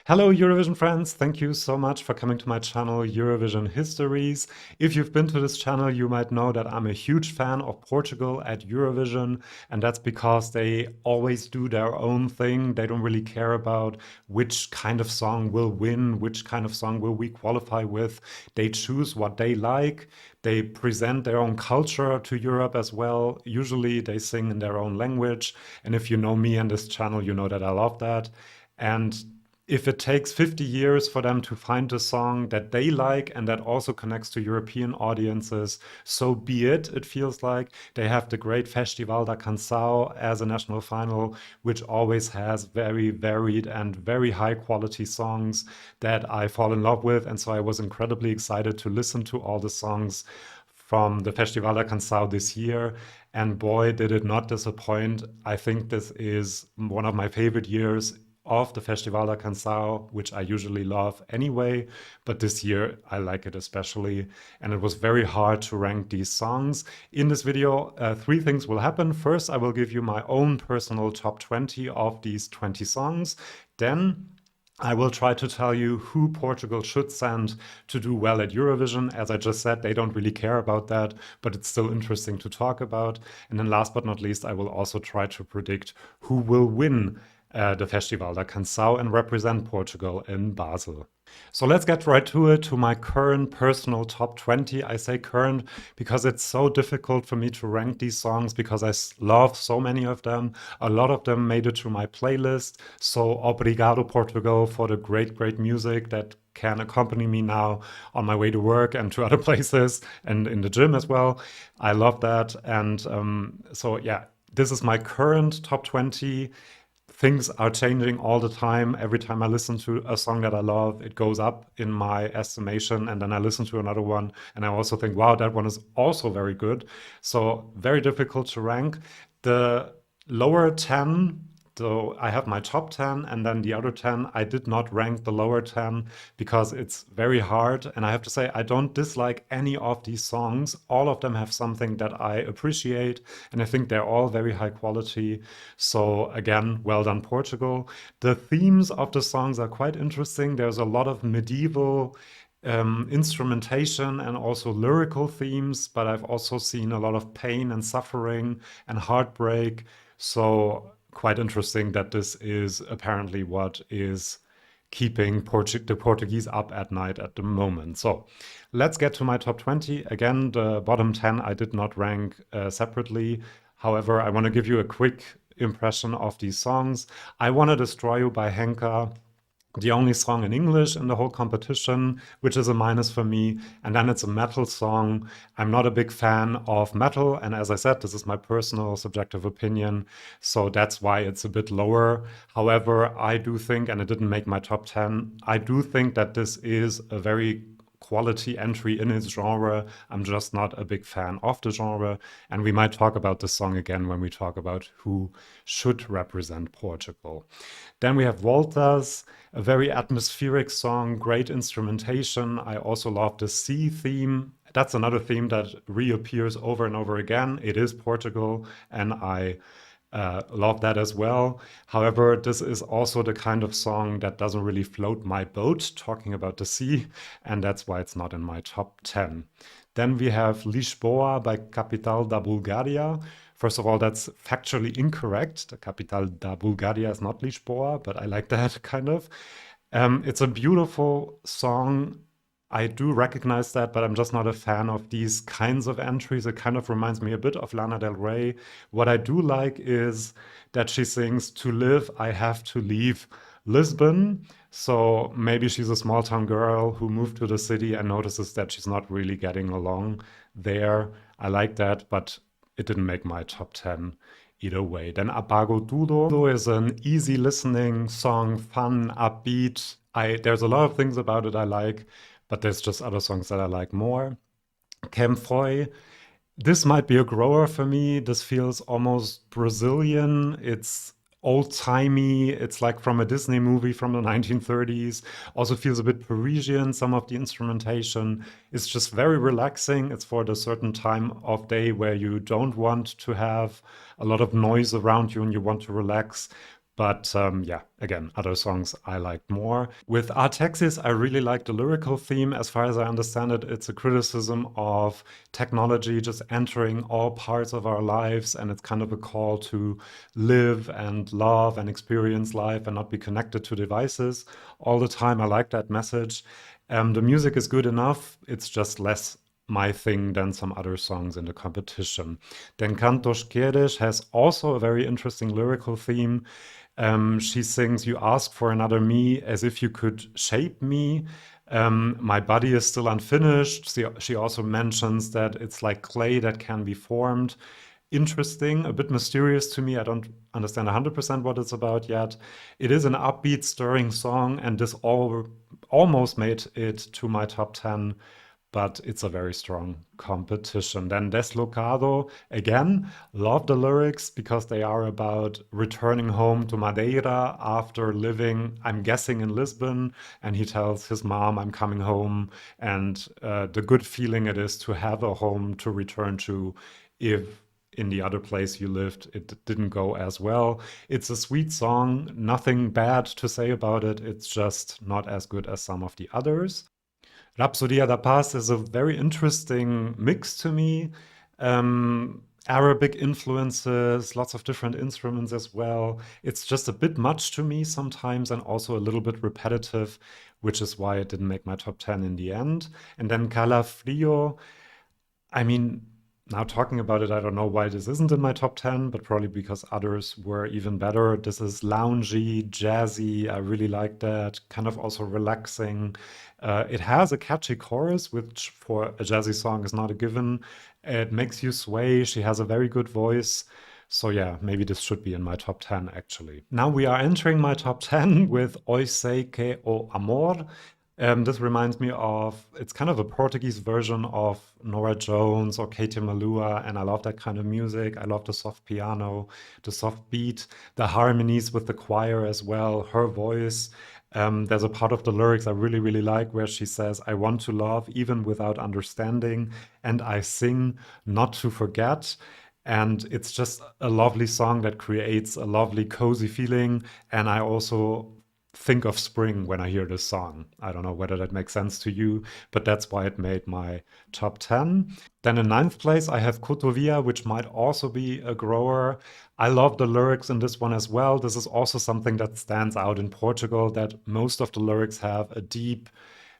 Hello, Eurovision friends. Thank you so much for coming to my channel, Eurovision Histories. If you've been to this channel, you might know that I'm a huge fan of Portugal at Eurovision, and that's because they always do their own thing. They don't really care about which kind of song will win, which kind of song will we qualify with. They choose what they like. They present their own culture to Europe as well. Usually they sing in their own language. And if you know me and this channel, you know that I love that. And if it takes 50 years for them to find a song that they like and that also connects to European audiences, so be it, it feels like. They have the great Festival da Canção as a national final, which always has very varied and very high quality songs that I fall in love with. And so I was incredibly excited to listen to all the songs from the Festival da Canção this year. And boy, did it not disappoint. I think this is one of my favorite years of the Festival da Canção, which I usually love anyway, but this year I like it especially. And it was very hard to rank these songs. In this video, three things will happen. First, I will give you my own personal top 20 of these 20 songs. Then I will try to tell you who Portugal should send to do well at Eurovision. As I just said, they don't really care about that, but it's still interesting to talk about. And then last but not least, I will also try to predict who will win the Festival da Canção and represent Portugal in Basel. So let's get right to it, to my current personal top 20. I say current because it's so difficult for me to rank these songs because I love so many of them. A lot of them made it to my playlist. So obrigado, Portugal, for the great, great music that can accompany me now on my way to work and to other places and in the gym as well. I love that. And so, yeah, this is my current top 20. Things are changing all the time. Every time I listen to a song that I love, it goes up in my estimation. And then I listen to another one and I also think, wow, that one is also very good. So very difficult to rank. The lower 10, so I have my top 10 and then the other 10, I did not rank the lower 10 because it's very hard. And I have to say, I don't dislike any of these songs. All of them have something that I appreciate. And I think they're all very high quality. So again, well done, Portugal. The themes of the songs are quite interesting. There's a lot of medieval instrumentation and also lyrical themes, but I've also seen a lot of pain and suffering and heartbreak. So quite interesting that this is apparently what is keeping the Portuguese up at night at the moment. So let's get to my top 20. Again, the bottom 10 I did not rank separately. However, I want to give you a quick impression of these songs. I Wanna Destroy You by Henka, the only song in English in the whole competition, which is a minus for me. And then it's a metal song. I'm not a big fan of metal. And as I said, this is my personal subjective opinion. So that's why it's a bit lower. However, I do think, and it didn't make my top 10, I do think that this is a very quality entry in its genre. I'm just not a big fan of the genre. And we might talk about this song again when we talk about who should represent Portugal. Then we have Voltas, a very atmospheric song, great instrumentation. I also love the sea theme. That's another theme that reappears over and over again. It is Portugal, and I love that as well. However, this is also the kind of song that doesn't really float my boat, talking about the sea, and that's why it's not in my top 10. Then we have Lisboa by Capital da Bulgaria. First of all, that's factually incorrect. The Capital da Bulgaria is not Lisboa, but I like that kind of. It's a beautiful song. I do recognize that, but I'm just not a fan of these kinds of entries. It kind of reminds me a bit of Lana Del Rey. What I do like is that she sings, "To live, I have to leave Lisbon." So maybe she's a small town girl who moved to the city and notices that she's not really getting along there. I like that, but it didn't make my top 10 either way. Then Apago Tudo is an easy listening song, fun, upbeat. There's a lot of things about it I like, but there's just other songs that I like more. Kemfoy, this might be a grower for me. This feels almost Brazilian. It's old-timey. It's like from a Disney movie from the 1930s. Also feels a bit Parisian. Some of the instrumentation is just very relaxing. It's for the certain time of day where you don't want to have a lot of noise around you and you want to relax. But yeah, again, other songs I liked more. With Artaxis, I really like the lyrical theme. As far as I understand it, it's a criticism of technology just entering all parts of our lives, and it's kind of a call to live and love and experience life and not be connected to devices all the time. I like that message. The music is good enough, it's just less my thing than some other songs in the competition. Then Cantos Queres has also a very interesting lyrical theme. She sings, "You ask for another me as if you could shape me. My body is still unfinished." She also mentions that it's like clay that can be formed. Interesting, a bit mysterious to me. I don't understand 100% what it's about yet. It is an upbeat, stirring song, and this almost made it to my top 10, but it's a very strong competition. Then Deslocado, again, love the lyrics because they are about returning home to Madeira after living, I'm guessing, in Lisbon. And he tells his mom, I'm coming home, and the good feeling it is to have a home to return to if in the other place you lived it didn't go as well. It's a sweet song, nothing bad to say about it. It's just not as good as some of the others. Rhapsodia da Paz is a very interesting mix to me. Arabic influences, lots of different instruments as well. It's just a bit much to me sometimes and also a little bit repetitive, which is why it didn't make my top 10 in the end. And then Calafrio, I mean, now talking about it, I don't know why this isn't in my top 10, but probably because others were even better. This is loungy, jazzy. I really like that. Kind of also relaxing. It has a catchy chorus, which for a jazzy song is not a given. It makes you sway. She has a very good voice. So yeah, maybe this should be in my top 10 actually. Now we are entering my top 10 with Oi Sei Que O Amor. This reminds me of, it's kind of a Portuguese version of Nora Jones or Katie Malua, and I love that kind of music. I love the soft piano, the soft beat, the harmonies with the choir as well, her voice. There's a part of the lyrics I really, really like where she says, I want to love even without understanding, and I sing not to forget. And it's just a lovely song that creates a lovely, cozy feeling. And I also think of spring when I hear this song. I don't know whether that makes sense to you, but that's why it made my top 10. Then in ninth place, I have Cotovia, which might also be a grower. I love the lyrics in this one as well. This is also something that stands out in Portugal, that most of the lyrics have a deep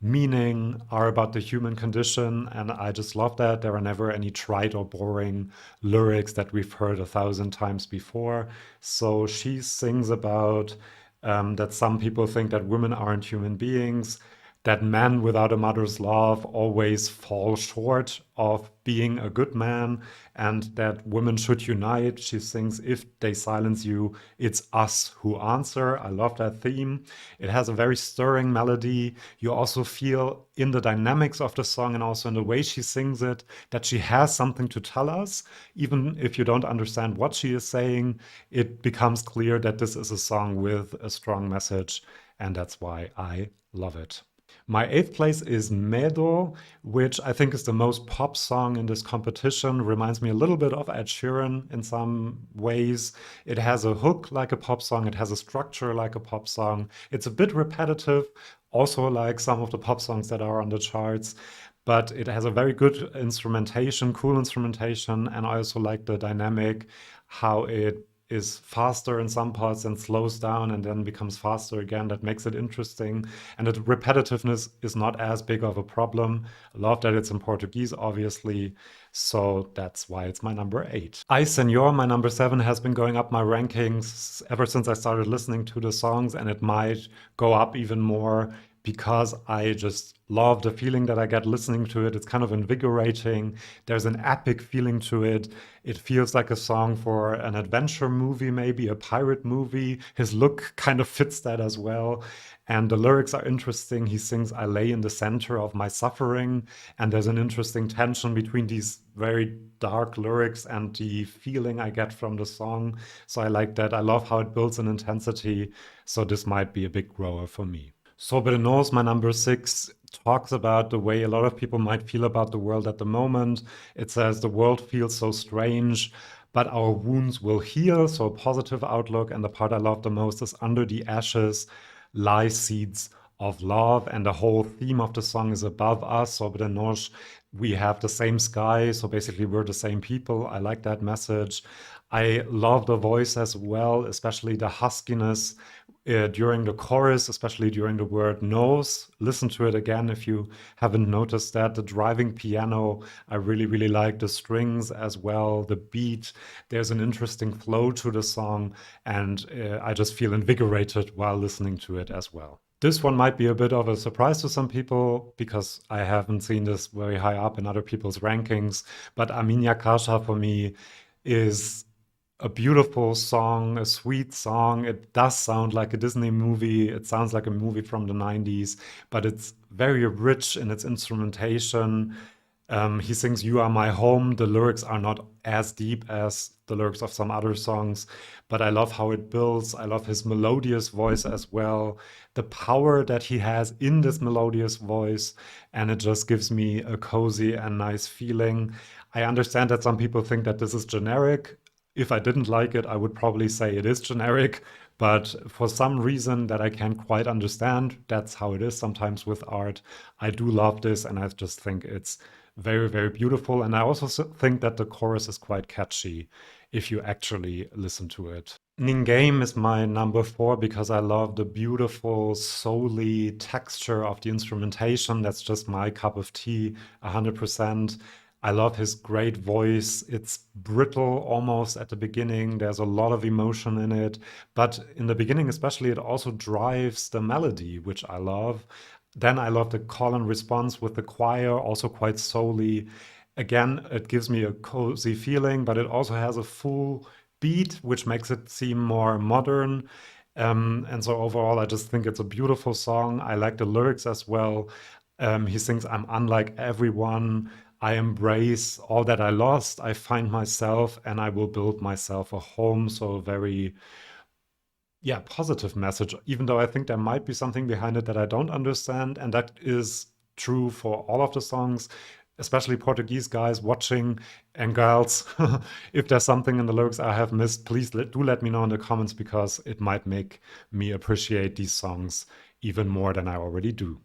meaning, are about the human condition, and I just love that. There are never any trite or boring lyrics that we've heard 1,000 times before. So she sings about that some people think that women aren't human beings, that men without a mother's love always fall short of being a good man, and that women should unite. She sings, if they silence you, it's us who answer. I love that theme. It has a very stirring melody. You also feel in the dynamics of the song and also in the way she sings it that she has something to tell us. Even if you don't understand what she is saying, it becomes clear that this is a song with a strong message, and that's why I love it. My eighth place is Medo, which I think is the most pop song in this competition. Reminds me a little bit of Ed Sheeran in some ways. It has a hook like a pop song, it has a structure like a pop song. It's a bit repetitive, also like some of the pop songs that are on the charts, but it has a very good instrumentation, cool instrumentation, and I also like the dynamic, how it is faster in some parts and slows down and then becomes faster again. That makes it interesting. And the repetitiveness is not as big of a problem. I love that it's in Portuguese, obviously. So that's why it's my number 8. I Senor, my number 7, has been going up my rankings ever since I started listening to the songs, and it might go up even more because I just love the feeling that I get listening to it. It's kind of invigorating. There's an epic feeling to it. It feels like a song for an adventure movie, maybe a pirate movie. His look kind of fits that as well. And the lyrics are interesting. He sings, I lay in the center of my suffering. And there's an interesting tension between these very dark lyrics and the feeling I get from the song. So I like that. I love how it builds an intensity. So this might be a big grower for me. Sobre Nós, my number 6, talks about the way a lot of people might feel about the world at the moment. It says the world feels so strange, but our wounds will heal. So a positive outlook. And the part I love the most is under the ashes lie seeds of love. And the whole theme of the song is above us. Sobre nós, we have the same sky. So basically, we're the same people. I like that message. I love the voice as well, especially the huskiness during the chorus, especially during the word knows. Listen to it again if you haven't noticed that. The driving piano, I really, really like the strings as well, the beat. There's an interesting flow to the song, and I just feel invigorated while listening to it as well. This one might be a bit of a surprise to some people because I haven't seen this very high up in other people's rankings, but A Minha Caixa for me is a beautiful song, a sweet song. It does sound like a Disney movie. It sounds like a movie from the 90s, but it's very rich in its instrumentation. He sings "You Are My Home." The lyrics are not as deep as the lyrics of some other songs, but I love how it builds. I love his melodious voice as well, the power that he has in this melodious voice, and it just gives me a cozy and nice feeling. I understand that some people think that this is generic. If I didn't like it, I would probably say it is generic, but for some reason that I can't quite understand, that's how it is sometimes with art. I do love this, and I just think it's very, very beautiful. And I also think that the chorus is quite catchy if you actually listen to it. Ninguém is my number four because I love the beautiful, soul-y texture of the instrumentation. That's just my cup of tea, 100%. I love his great voice. It's brittle almost at the beginning. There's a lot of emotion in it. But in the beginning, especially, it also drives the melody, which I love. Then I love the call and response with the choir, also quite soul-y. Again, it gives me a cozy feeling, but it also has a full beat, which makes it seem more modern. And so overall, I just think it's a beautiful song. I like the lyrics as well. He sings, "I'm unlike everyone. I embrace all that I lost. I find myself and I will build myself a home." So a very, yeah, positive message, even though I think there might be something behind it that I don't understand. And that is true for all of the songs, especially Portuguese guys watching and girls. If there's something in the lyrics I have missed, please do let me know in the comments because it might make me appreciate these songs even more than I already do.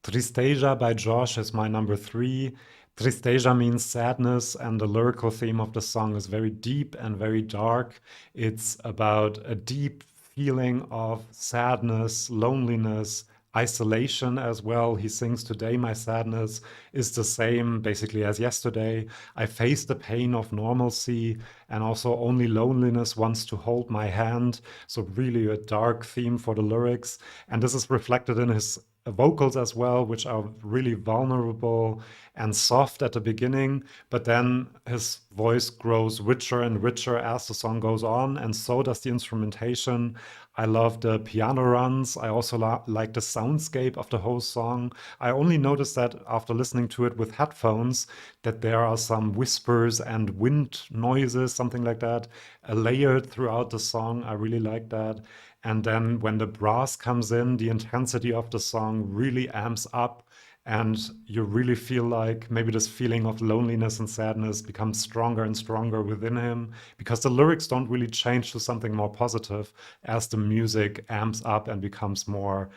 Tristeja by Josh is my number three. Tristeja means sadness, and the lyrical theme of the song is very deep and very dark. It's about a deep feeling of sadness, loneliness, isolation as well. He sings, "Today my sadness is the same basically as yesterday. I face the pain of normalcy, and also only loneliness wants to hold my hand." So really a dark theme for the lyrics. And this is reflected in his vocals as well, which are really vulnerable and soft at the beginning, but then his voice grows richer and richer as the song goes on, and so does the instrumentation. I love the piano runs. I also like the soundscape of the whole song. I only noticed that after listening to it with headphones, that there are some whispers and wind noises, something like that, layered throughout the song. I really like that. And then when the brass comes in, the intensity of the song really amps up, and you really feel like maybe this feeling of loneliness and sadness becomes stronger and stronger within him because the lyrics don't really change to something more positive as the music amps up and becomes more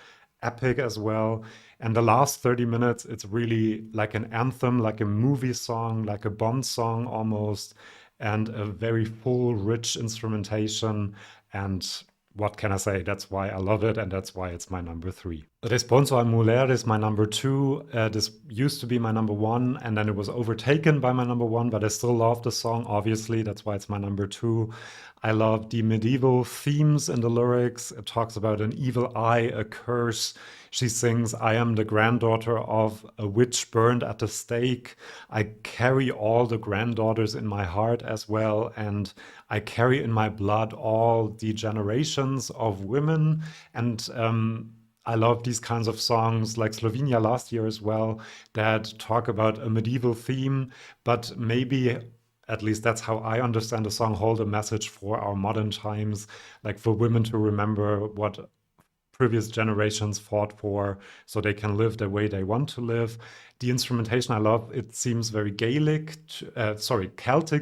epic as well. And the last 30 minutes, it's really like an anthem, like a movie song, like a Bond song almost, and a very full, rich instrumentation. And what can I say? That's why I love it, and that's why it's my number three. Responso a Muller is my number two. This used to be my number one, and then it was overtaken by my number one, but I still love the song, obviously. That's why it's my number two. I love the medieval themes in the lyrics. It talks about an evil eye, a curse. She sings, "I am the granddaughter of a witch burned at the stake. I carry all the granddaughters in my heart as well, and I carry in my blood all the generations of women." And I love these kinds of songs like Slovenia last year as well that talk about a medieval theme, but maybe, at least that's how I understand the song, hold a message for our modern times, like for women to remember what previous generations fought for so they can live the way they want to live. The instrumentation I love. It seems very Celtic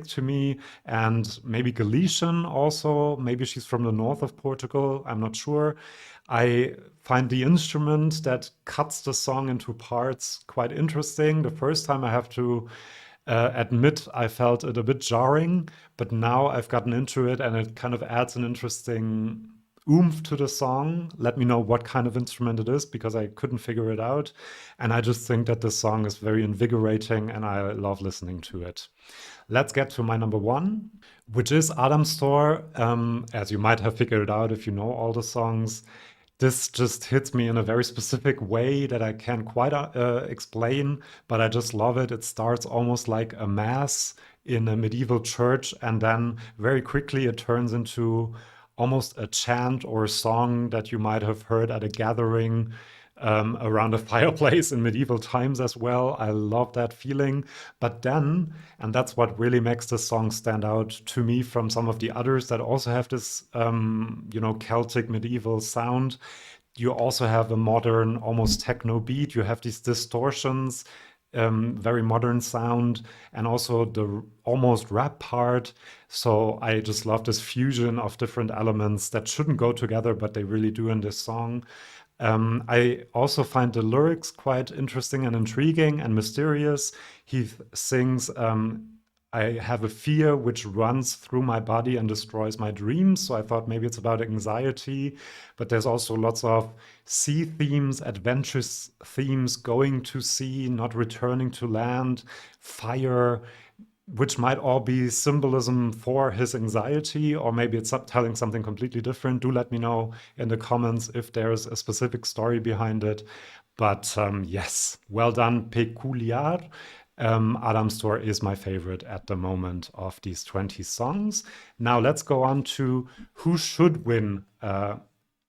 to me, and maybe Galician also. Maybe she's from the north of Portugal. I'm not sure. I find the instrument that cuts the song into parts quite interesting. The first time I have to admit I felt it a bit jarring, but now I've gotten into it and it kind of adds an interesting oomph to the song. Let me know what kind of instrument it is because I couldn't figure it out. And I just think that this song is very invigorating and I love listening to it. Let's get to my number one, which is Adam's Store. As you might have figured out if you know all the songs, this just hits me in a very specific way that I can't quite explain, but I just love it. It starts almost like a mass in a medieval church, and then very quickly it turns into almost a chant or a song that you might have heard at a gathering around a fireplace in medieval times as well. I love that feeling. But then, and that's what really makes this song stand out to me from some of the others that also have this, Celtic medieval sound. You also have a modern, almost techno beat. You have these distortions, very modern sound, and also the almost rap part. So I just love this fusion of different elements that shouldn't go together, but they really do in this song. I also find the lyrics quite interesting and intriguing and mysterious. He sings, I have a fear which runs through my body and destroys my dreams. So I thought maybe it's about anxiety, but there's also lots of sea themes, adventurous themes, going to sea, not returning to land, fire, which might all be symbolism for his anxiety, or maybe it's telling something completely different. Do let me know in the comments if there's a specific story behind it. But yes, well done, Peculiar. Adam's Store is my favorite at the moment of these 20 songs. Now let's go on to who should win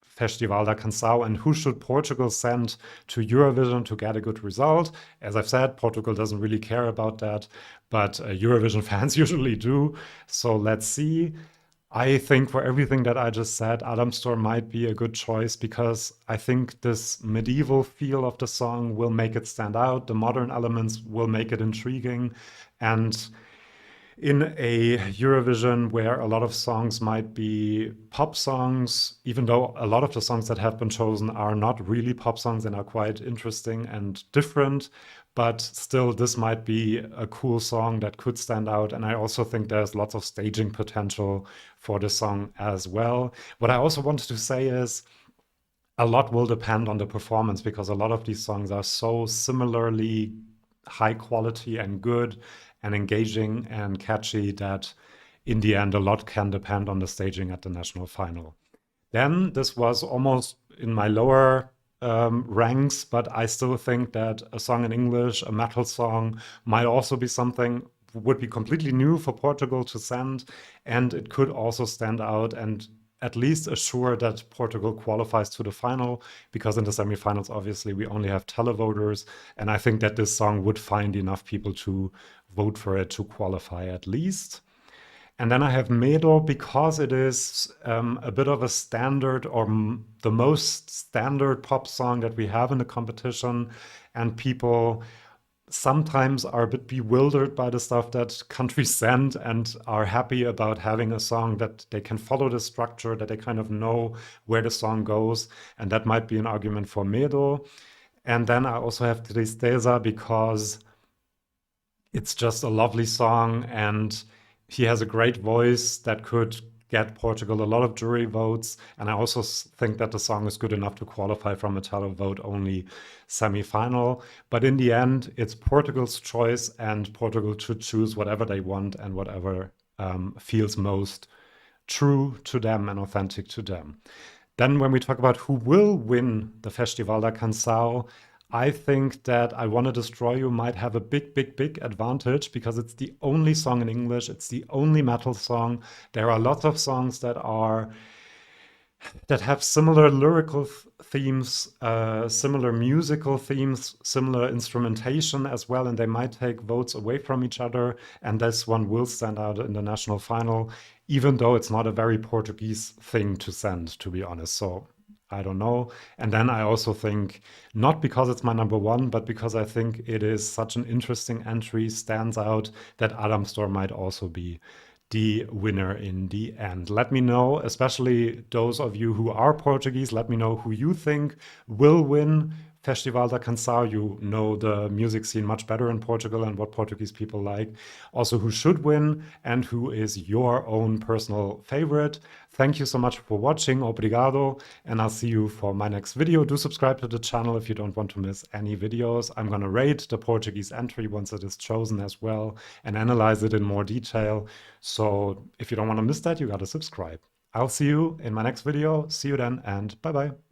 Festival da Canção and who should Portugal send to Eurovision to get a good result. As I've said, Portugal doesn't really care about that, but Eurovision fans usually do. So let's see. I think for everything that I just said, Adam's Store might be a good choice because I think this medieval feel of the song will make it stand out. The modern elements will make it intriguing. And in a Eurovision where a lot of songs might be pop songs, even though a lot of the songs that have been chosen are not really pop songs and are quite interesting and different, but still this might be a cool song that could stand out. And I also think there's lots of staging potential for the song as well. What I also wanted to say is a lot will depend on the performance because a lot of these songs are so similarly high quality and good and engaging and catchy that in the end a lot can depend on the staging at the national final. Then this was almost in my lower ranks, but I still think that a song in English, a metal song, might also be something would be completely new for Portugal to send, and it could also stand out and at least assure that Portugal qualifies to the final, because in the semifinals, obviously, we only have televoters, and I think that this song would find enough people to vote for it to qualify at least. And then I have Medo because it is a bit of a standard or the most standard pop song that we have in the competition, and people sometimes are a bit bewildered by the stuff that countries send and are happy about having a song that they can follow the structure, that they kind of know where the song goes. And that might be an argument for Medo. And then I also have Tristeza because it's just a lovely song and he has a great voice that could get Portugal a lot of jury votes. And I also think that the song is good enough to qualify from a televote only semi-final. But in the end, it's Portugal's choice and Portugal should choose whatever they want and whatever feels most true to them and authentic to them. Then when we talk about who will win the Festival da Canção, I think that I Wanna Destroy You might have a big, big, big advantage because it's the only song in English. It's the only metal song. There are lots of songs that have similar lyrical themes, similar musical themes, similar instrumentation as well, and they might take votes away from each other. And this one will stand out in the national final, even though it's not a very Portuguese thing to send, to be honest. So I don't know. And then I also think, not because it's my number one, but because I think it is such an interesting entry, stands out, that Adamstor might also be the winner in the end. Let me know, especially those of you who are Portuguese, let me know who you think will win Festival da Canção. You know the music scene much better in Portugal and what Portuguese people like. Also, who should win and who is your own personal favorite. Thank you so much for watching. Obrigado. And I'll see you for my next video. Do subscribe to the channel if you don't want to miss any videos. I'm going to rate the Portuguese entry once it is chosen as well and analyze it in more detail. So if you don't want to miss that, you got to subscribe. I'll see you in my next video. See you then, and bye-bye.